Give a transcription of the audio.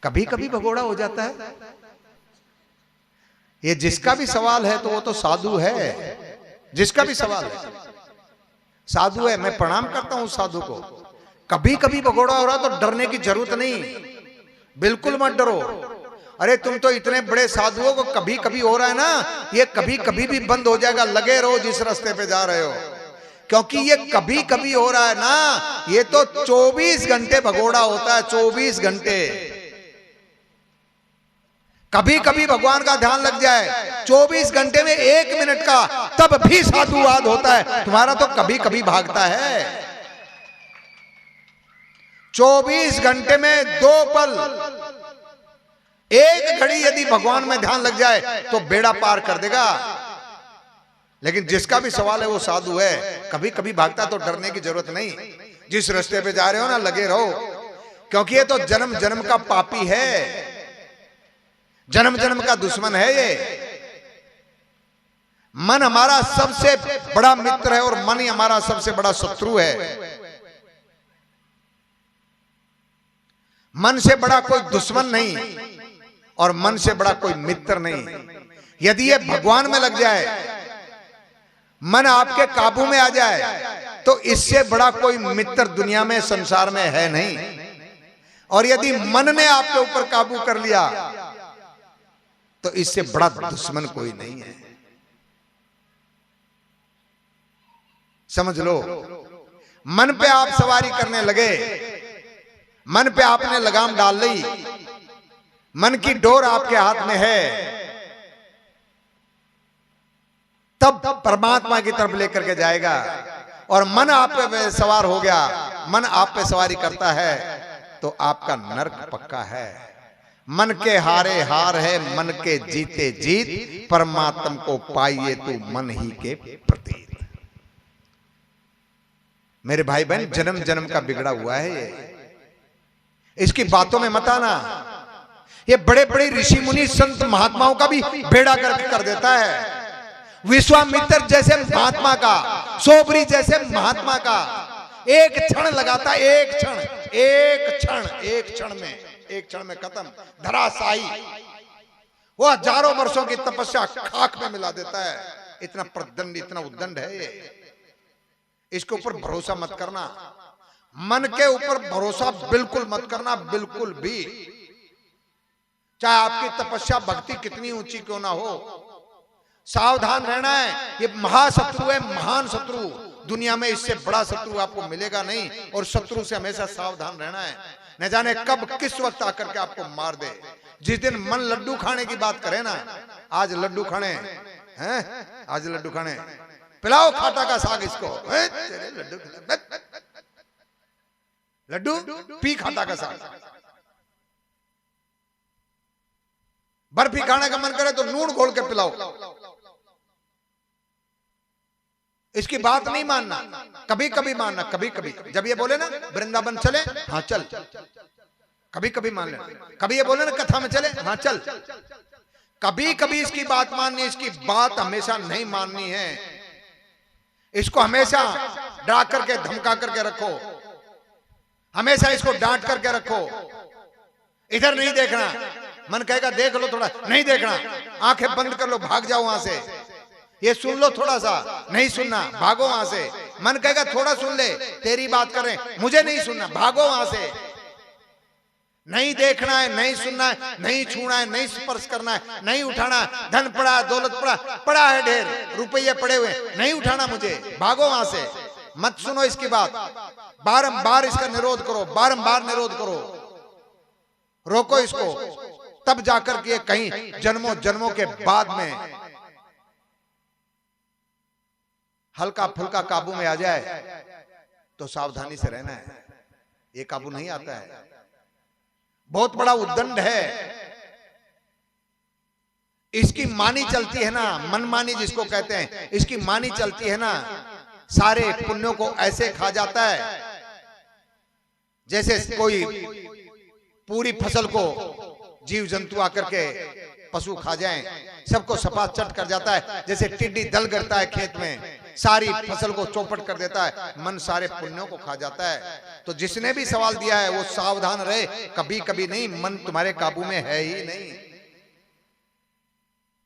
कभी कभी भगोड़ा हो जाता है। ये जिसका भी सवाल है तो वो तो साधु है, जिसका भी सवाल है साधु है। मैं प्रणाम करता हूं साधु को। कभी कभी भगोड़ा हो रहा तो डरने की जरूरत नहीं, बिल्कुल मत डरो। अरे तुम तो इतने बड़े साधु हो, कभी कभी हो रहा है ना, ये कभी कभी भी बंद हो जाएगा। लगे रहो जिस रास्ते पे जा रहे हो, क्योंकि ये कभी कभी हो रहा है ना, ये तो 24 घंटे भगोड़ा होता है, 24 घंटे। कभी कभी भगवान का ध्यान लग जाए 24 घंटे में 1 मिनट का, तब भी साधुवाद होता है। तुम्हारा तो कभी कभी भागता है। 24 घंटे में 2 पल, 1 घड़ी यदि भगवान में ध्यान लग जाए तो बेड़ा पार कर देगा। लेकिन जिसका भी सवाल है वो साधु है, कभी कभी भागता, तो डरने की जरूरत नहीं। जिस रास्ते पे जा रहे हो ना, लगे रहो, क्योंकि ये तो जन्म जन्म का पापी है, जन्म जन्म का दुश्मन है ये। मन हमारा सबसे बड़ा मित्र है और मन ही हमारा सबसे बड़ा शत्रु है। मन से बड़ा कोई दुश्मन नहीं और मन से बड़ा कोई मित्र नहीं। यदि ये भगवान में लग जाए, मन आपके काबू में आ जाए, तो इससे बड़ा कोई मित्र दुनिया में, संसार में है नहीं। और यदि मन ने आपके ऊपर काबू कर लिया तो इससे बड़ा दुश्मन कोई नहीं है। समझ लो, मन पे आप सवारी करने लगे, मन पे आपने लगाम डाल ली, मन की डोर आपके हाथ में है, तब परमात्मा की तरफ लेकर के जाएगा। और मन आप पे सवार हो गया, मन आप पे सवारी करता है, तो आपका नरक पक्का है। मन के हारे हार है, मन के जीते जीत, परमात्मा को पाइए तो मन ही के प्रतीत। मेरे भाई बहन, जन्म जन्म का बिगड़ा हुआ है ये, इसकी बातों में मत आना। ये बड़े बड़े ऋषि मुनि संत महात्माओं का भी बेड़ा गर्क कर देता है। विश्वामित्र जैसे महात्मा का, सोबरी जैसे महात्मा का एक क्षण लगाता, एक क्षण, एक क्षण, एक क्षण में, एक क्षण में खत्म, धराशायी। वो हजारों वर्षों की तपस्या खाक में मिला देता है। इतना प्रदंड, इतना उद्दंड है ये। इसके ऊपर भरोसा मत करना, मन के ऊपर भरोसा बिल्कुल मत करना, बिल्कुल भी। चाहे आपकी तपस्या भक्ति कितनी ऊंची क्यों ना हो, सावधान रहना है। ये महाशत्रु है, महान शत्रु। दुनिया में इससे बड़ा शत्रु आपको मिलेगा नहीं, और शत्रु से हमेशा सावधान रहना है। न जाने कब किस वक्त आकर के आपको मार दे। जिस दिन मन लड्डू खाने की बात करे ना, आज लड्डू खाने हैं, आज लड्डू खाने, पिलाओ खाटा का साग इसको, लड्डू लड्डू पी खाटा का साग। बर्फी खाने का मन करे तो नून घोल के पिलाओ। इसकी बात नहीं मानना, कभी कभी मानना, कभी कभी। जब ये बोले ना वृंदावन चले, हाँ चल, कभी कभी मान लेना। कभी ये बोले ना कथा में चले, हाँ चल, कभी कभी इसकी बात माननी, इसकी बात हमेशा नहीं माननी है। इसको हमेशा डरा करके, धमका करके रखो, हमेशा इसको डांट करके रखो। इधर नहीं देखना, मन कहेगा देख लो थोड़ा, नहीं देखना, आंखें बंद कर लो, भाग जाओ वहां से। ये सुन लो थोड़ा सा, नहीं सुनना, भागो वहां से। मन कहेगा थोड़ा सुन ले, तेरी बात कर रहे हैं, मुझे नहीं सुनना, भागो वहां से। नहीं देखना है, नहीं सुनना है, नहीं छूना है, नहीं स्पर्श करना है, नहीं उठाना। धन पड़ा, दौलत पड़ा, पड़ा है ढेर, रुपये पड़े हुए, नहीं उठाना मुझे, भागो वहां से। मत सुनो इसकी बात, बारंबार इसका निरोध करो, बारंबार निरोध करो, रोको इसको। तब जाकर के कहीं जन्मों जन्मों के बाद में हल्का फुल्का काबू में आ जाए तो सावधानी से रहना है। ये काबू नहीं आता है, बहुत बड़ा उद्दंड है। इसकी मानी चलती है ना, मनमानी जिसको कहते हैं, इसकी मानी चलती है ना, सारे पुण्यों को ऐसे खा जाता है जैसे कोई पूरी फसल को जीव जंतु आकर के पशु खा जाएं। सबको सपा चट कर जाता है, जैसे टिड्डी दल करता है खेत में, सारी फसल को चौपट कर देता है, मन सारे पुण्यों को खा जाता है। तो जिसने भी सवाल दिया है वो सावधान रहे, कभी कभी नहीं, मन तुम्हारे काबू में है ही नहीं।